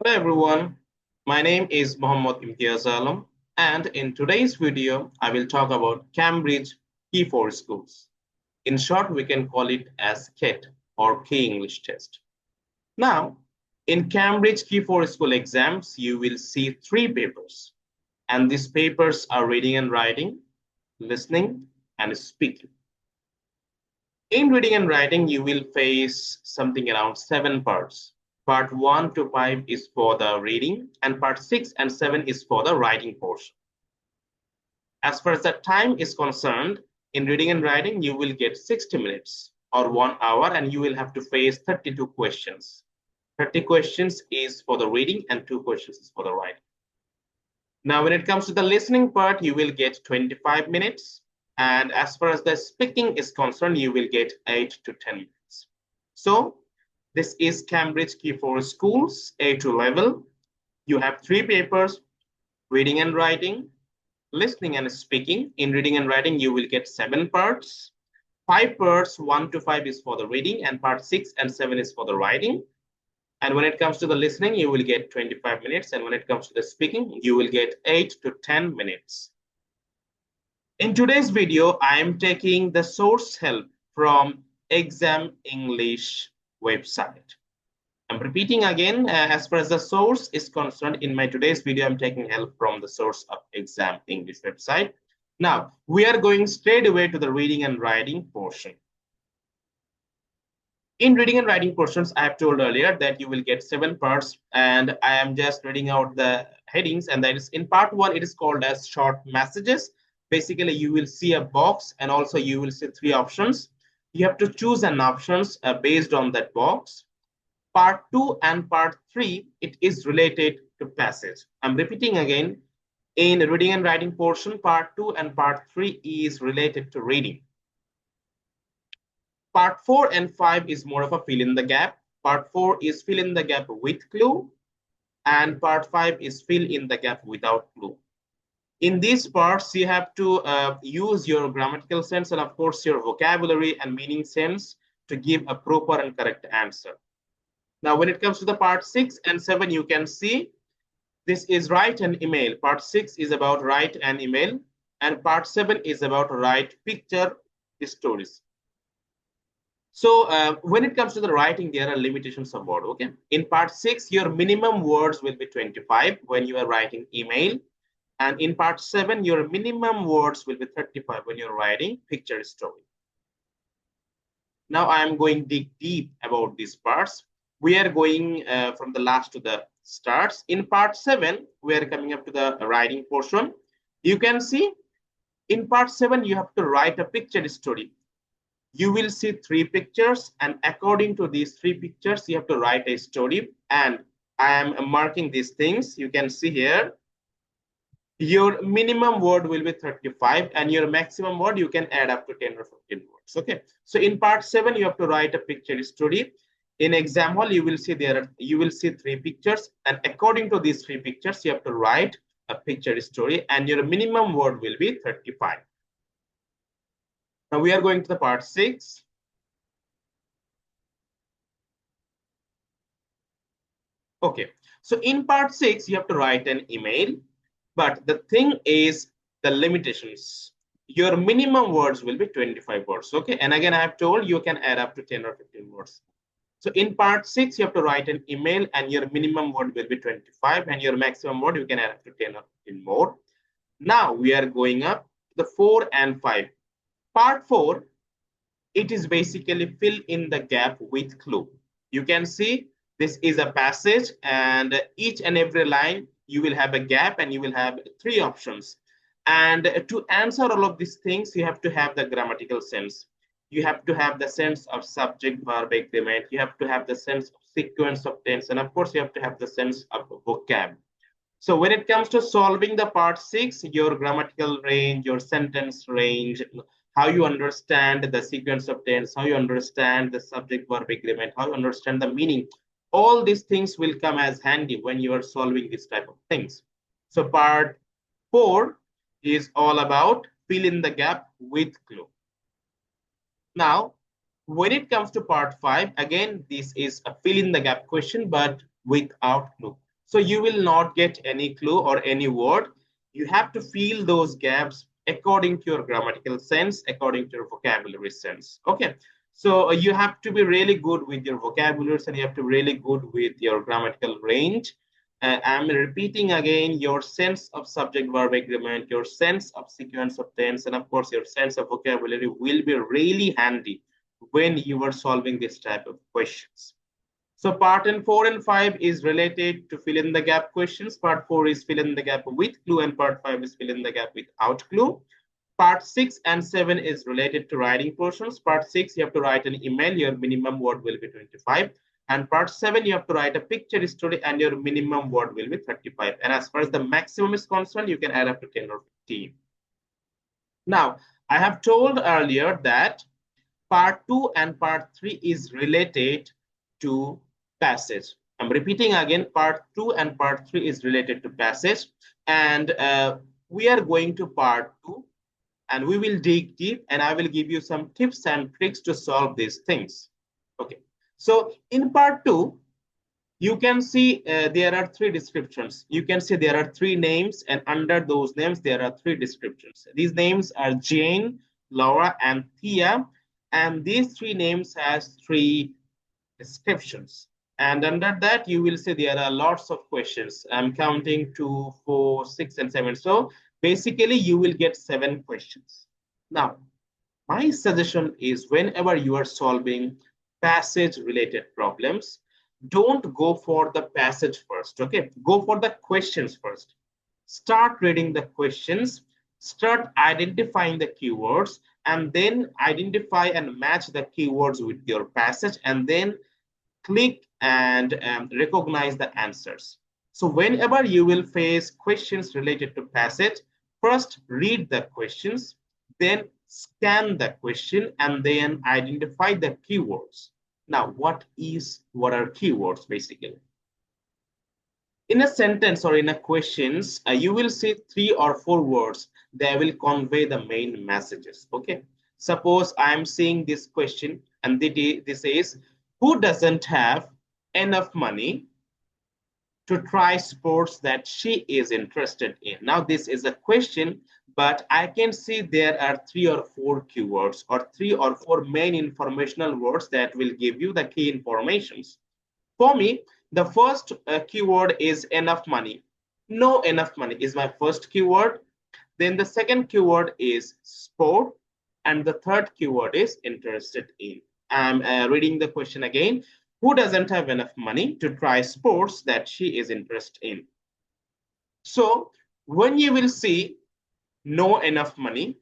Hello everyone, my name is Mohammad Imtiaz Alam, and in today's video I will talk about Cambridge Key for Schools. In short, we can call it as KET or Key English Test. Now, in Cambridge Key for School exams, you will see three papers, and these papers are reading and writing, listening, and speaking. In reading and writing, you will face something around 7 parts. Part 1 to 5 is for the reading, and part 6 and 7 is for the writing portion. As far as the time is concerned, in reading and writing, you will get 60 minutes or 1 hour, and you will have to face 32 questions. 30 questions is for the reading, and 2 questions is for the writing. Now, when it comes to the listening part, you will get 25 minutes. And as far as the speaking is concerned, you will get 8 to 10 minutes. So this is Cambridge Key for Schools A2 level. You have 3 papers, reading and writing, listening and speaking. In reading and writing, you will get 7 parts. 5 parts, 1 to 5 is for the reading, and part 6 and 7 is for the writing. And when it comes to the listening, you will get 25 minutes. And when it comes to the speaking, you will get 8 to 10 minutes. In today's video, I am taking the source help from Exam English website. I'm repeating again, as far as the source is concerned, in my today's video, I'm taking help from the source of Exam English website. Now, we are going straight away to the reading and writing portion. In reading and writing portions, I have told earlier that you will get 7 parts, and I am just reading out the headings, and that is in part 1, it is called as short messages. Basically, you will see a box, and also you will see 3 options. You have to choose an options based on that box. Part 2 and part 3, it is related to passage. I'm repeating again. In reading and writing portion, part 2 and part 3 is related to reading. Part 4 and 5 is more of a fill in the gap. Part 4 is fill in the gap with clue, and part 5 is fill in the gap without clue. In these parts, you have to use your grammatical sense and, of course, your vocabulary and meaning sense to give a proper and correct answer. Now, when it comes to the part 6 and 7, you can see this is write an email. Part 6 is about write an email, and part 7 is about write picture stories. So when it comes to the writing, there are limitations of word. Okay. In part 6, your minimum words will be 25 when you are writing email. And in part 7, your minimum words will be 35 when you're writing picture story. Now I am going deep about these parts. We are going from the last to the starts. In part 7, we are coming up to the writing portion. You can see in part 7, you have to write a picture story. You will see 3 pictures, and according to these 3 pictures, you have to write a story. And I am marking these things. You can see here. Your minimum word will be 35, and your maximum word you can add up to 10 or 15 words. Okay. So in part 7, you have to write a picture story. In exam hall, you will see 3 pictures, and according to these 3 pictures, you have to write a picture story, and your minimum word will be 35. Now we are going to the part 6. Okay. So in part 6, you have to write an email. But the thing is the limitations. Your minimum words will be 25 words. Okay. And again, I have told you can add up to 10 or 15 words. So in part 6, you have to write an email, and your minimum word will be 25, and your maximum word you can add up to 10 or 15 more. Now we are going up the 4 and 5. Part 4, it is basically fill in the gap with clue. You can see this is a passage, and each and every line you will have a gap, and you will have 3 options. And to answer all of these things, you have to have the grammatical sense. You have to have the sense of subject verb agreement. You have to have the sense of sequence of tense, and of course you have to have the sense of vocab. So when it comes to solving the part 6, your grammatical range, your sentence range, how you understand the sequence of tense, how you understand the subject verb agreement, how you understand the meaning, all these things will come as handy when you are solving this type of things. So part 4 is all about fill in the gap with clue. Now, when it comes to part 5, again, this is a fill in the gap question, but without clue. So you will not get any clue or any word. You have to fill those gaps according to your grammatical sense, according to your vocabulary sense. Okay. So you have to be really good with your vocabularies and you have to be really good with your grammatical range. I'm repeating again, your sense of subject verb agreement, your sense of sequence of tense, and of course your sense of vocabulary will be really handy when you are solving this type of questions. So part 4 and 5 is related to fill in the gap questions. Part 4 is fill in the gap with clue and part 5 is fill in the gap without clue. Part 6 and 7 is related to writing portions. Part 6, you have to write an email. Your minimum word will be 25. And part 7, you have to write a picture story and your minimum word will be 35. And as far as the maximum is concerned, you can add up to 10 or 15. Now, I have told earlier that part 2 and part 3 is related to passage. I'm repeating again, part 2 and part 3 is related to passage. And we are going to part 2 and we will dig deep and I will give you some tips and tricks to solve these things. Okay. So in part 2, you can see there are 3 descriptions. You can see there are 3 names and under those names, there are 3 descriptions. These names are Jane, Laura, and Thea. And these 3 names has 3 descriptions. And under that, you will see there are lots of questions. I'm counting 2, 4, 6, and 7. So basically, you will get 7 questions. Now, my suggestion is whenever you are solving passage-related problems, don't go for the passage first, okay? Go for the questions first. Start reading the questions, start identifying the keywords, and then identify and match the keywords with your passage, and then click and recognize the answers. So whenever you will face questions related to passage, first read the questions, then scan the question, and then identify the keywords. Now, what are keywords basically? In a sentence or in a questions, you will see 3 or 4 words that will convey the main messages. Okay. Suppose I'm seeing this question and this is, who doesn't have enough money to try sports that she is interested in? Now, this is a question, but I can see there are 3 or 4 keywords or 3 or 4 main informational words that will give you the key informations. For me, the first keyword is enough money. No enough money is my first keyword. Then the second keyword is sport. And the third keyword is interested in. I'm reading the question again. Who doesn't have enough money to try sports that she is interested in? So when you will see no enough money,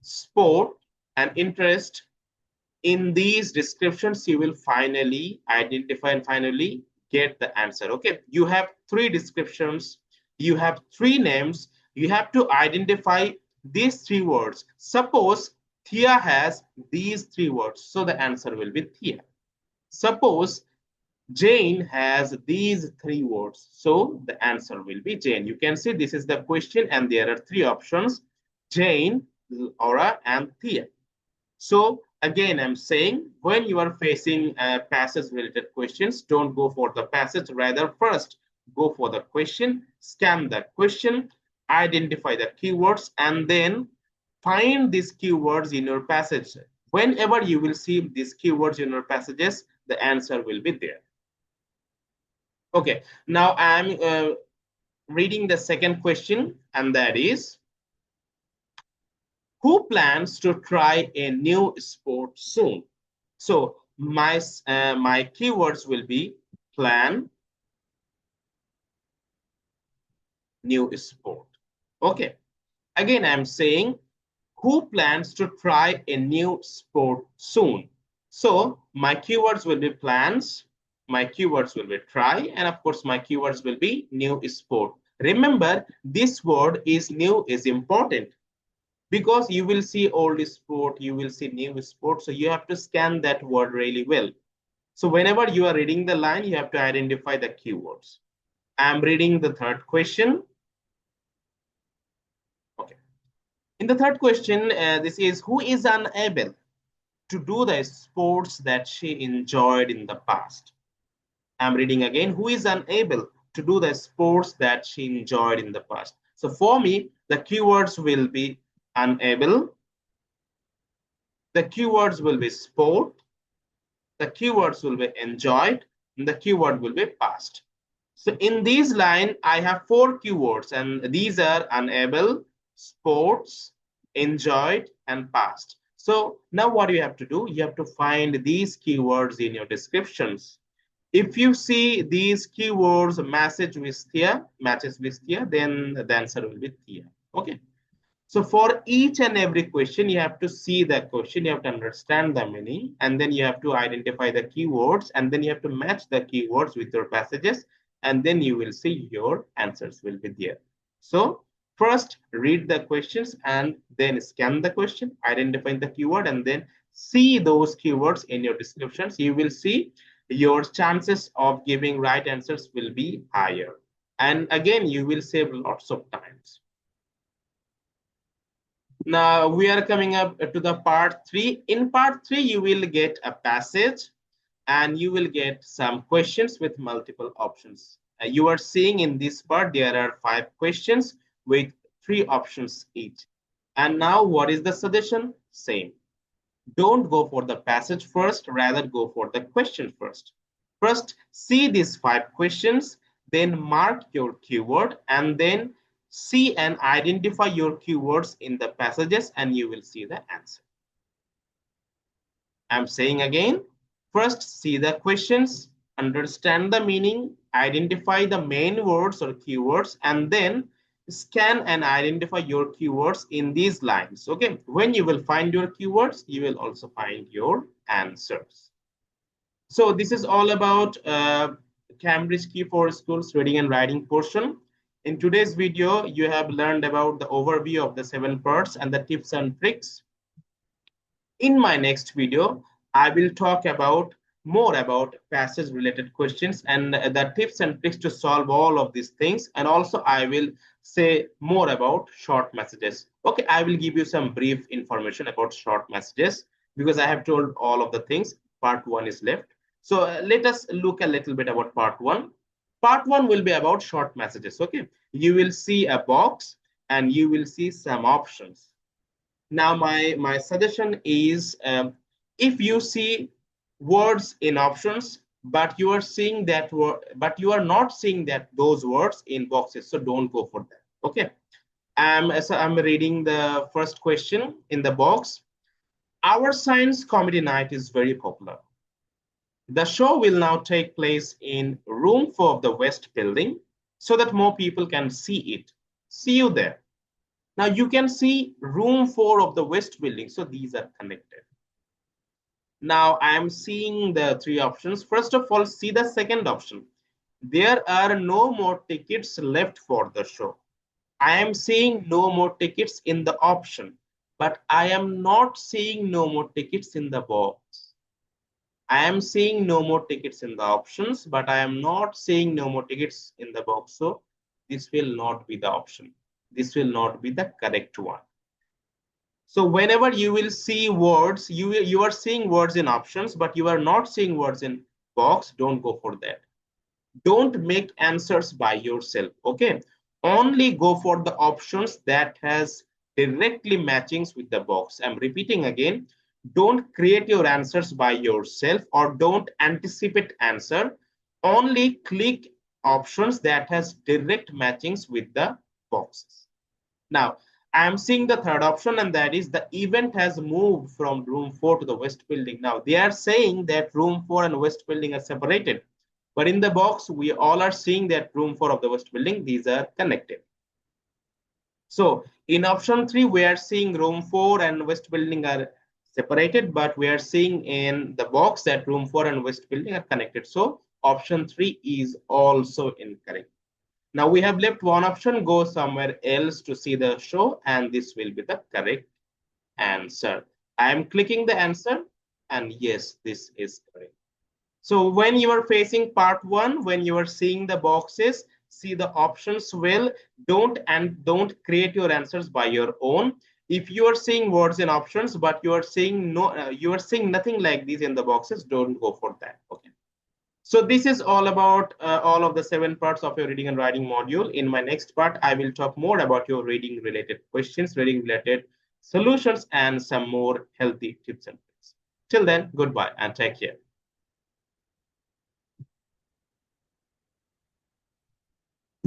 sport, and interest, in these descriptions, you will finally identify and finally get the answer. Okay, you have 3 descriptions, you have 3 names, you have to identify these 3 words. Suppose Thea has these 3 words, so the answer will be Thea. Suppose Jane has these 3 words, so the answer will be Jane. You can see this is the question and there are 3 options: Jane, Laura, and Thea. So again, I'm saying when you are facing passage-related questions, don't go for the passage. Rather, first go for the question, scan the question, identify the keywords, and then find these keywords in your passage. Whenever you will see these keywords in your passages, the answer will be there. Okay, now I'm reading the second question, and that is, who plans to try a new sport soon? So my keywords will be plan, new sport. Okay. Again, I'm saying who plans to try a new sport soon? So my keywords will be plans, my keywords will be try, and of course my keywords will be new sport. Remember, this word is new is important, because you will see old sport, you will see new sport. So you have to scan that word really well. So whenever you are reading the line, you have to identify the keywords. I'm reading the third question. Okay. In the third question, this is, who is unable to do the sports that she enjoyed in the past? I'm reading again, who is unable to do the sports that she enjoyed in the past. So for me, the keywords will be unable, the keywords will be sport, the keywords will be enjoyed, and the keyword will be past. So in these line, I have 4 keywords, and these are unable, sports, enjoyed, and past. So now what you have to do, you have to find these keywords in your descriptions. If you see these keywords matches with Thea, then the answer will be Thea. Okay. So for each and every question, you have to see the question, you have to understand the meaning, and then you have to identify the keywords, and then you have to match the keywords with your passages, and then you will see your answers will be there. So first read the questions and then scan the question, identify the keyword, and then see those keywords in your descriptions. You will see your chances of giving right answers will be higher. And again, you will save lots of times. Now we are coming up to the part 3. In part 3, you will get a passage and you will get some questions with multiple options. You are seeing in this part, there are 5 questions with 3 options each. And now what is the suggestion? Same. Don't go for the passage first, rather go for the question first. First, see these 5 questions, then mark your keyword, and then see and identify your keywords in the passages, and you will see the answer. I'm saying again, first see the questions, understand the meaning, identify the main words or keywords, and then scan and identify your keywords in these lines. Okay, when you will find your keywords, you will also find your answers. So this is all about Cambridge Key for Schools reading and writing portion. In today's video, you have learned about the overview of the 7 parts and the tips and tricks. In my next video, I will talk about more about passage related questions and the tips and tricks to solve all of these things. And also I will say more about short messages. Okay, I will give you some brief information about short messages because I have told all of the things. Part 1 is left. So let us look a little bit about part 1. Part 1 will be about short messages. Okay, you will see a box and you will see some options. Now my suggestion is if you see words in options, but you are seeing that word, but you are not seeing that those words in boxes, so don't go for that. Okay, so I'm reading the first question in the box. Our science comedy night is very popular. The show will now take place in room 4 of the West building so that more people can see it. See you there. Now you can see room 4 of the West building. So these are connected. Now I am seeing the 3 options. First of all, see the second option. There are no more tickets left for the show. I am seeing no more tickets in the option, but I am not seeing no more tickets in the box. I am seeing no more tickets in the options, but I am not seeing no more tickets in the box. So this will not be the option. This will not be the correct one. So whenever you will see words, you are seeing words in options, but you are not seeing words in box, don't go for that. Don't make answers by yourself. Okay, only go for the options that has directly matchings with the box. I'm repeating again. Don't create your answers by yourself or don't anticipate answer. Only click options that has direct matchings with the boxes. Now, I am seeing the third option, and that is the event has moved from room 4 to the West building. Now, they are saying that room 4 and West building are separated. But in the box, we all are seeing that room 4 of the West building, these are connected. So in option 3, we are seeing room 4 and West building are separated, but we are seeing in the box that room 4 and West building are connected. So option 3 is also incorrect. Now we have left one option, go somewhere else to see the show, and this will be the correct answer. I am clicking the answer, and yes, this is correct. So when you are facing part 1, when you are seeing the boxes, see the options well. Don't create your answers by your own. If you are seeing words in options, but you are seeing nothing like these in the boxes, don't go for that. Okay. So this is all about all of the 7 parts of your reading and writing module. In my next part, I will talk more about your reading related questions, reading related solutions, and some more healthy tips and tricks. Till then, goodbye and take care.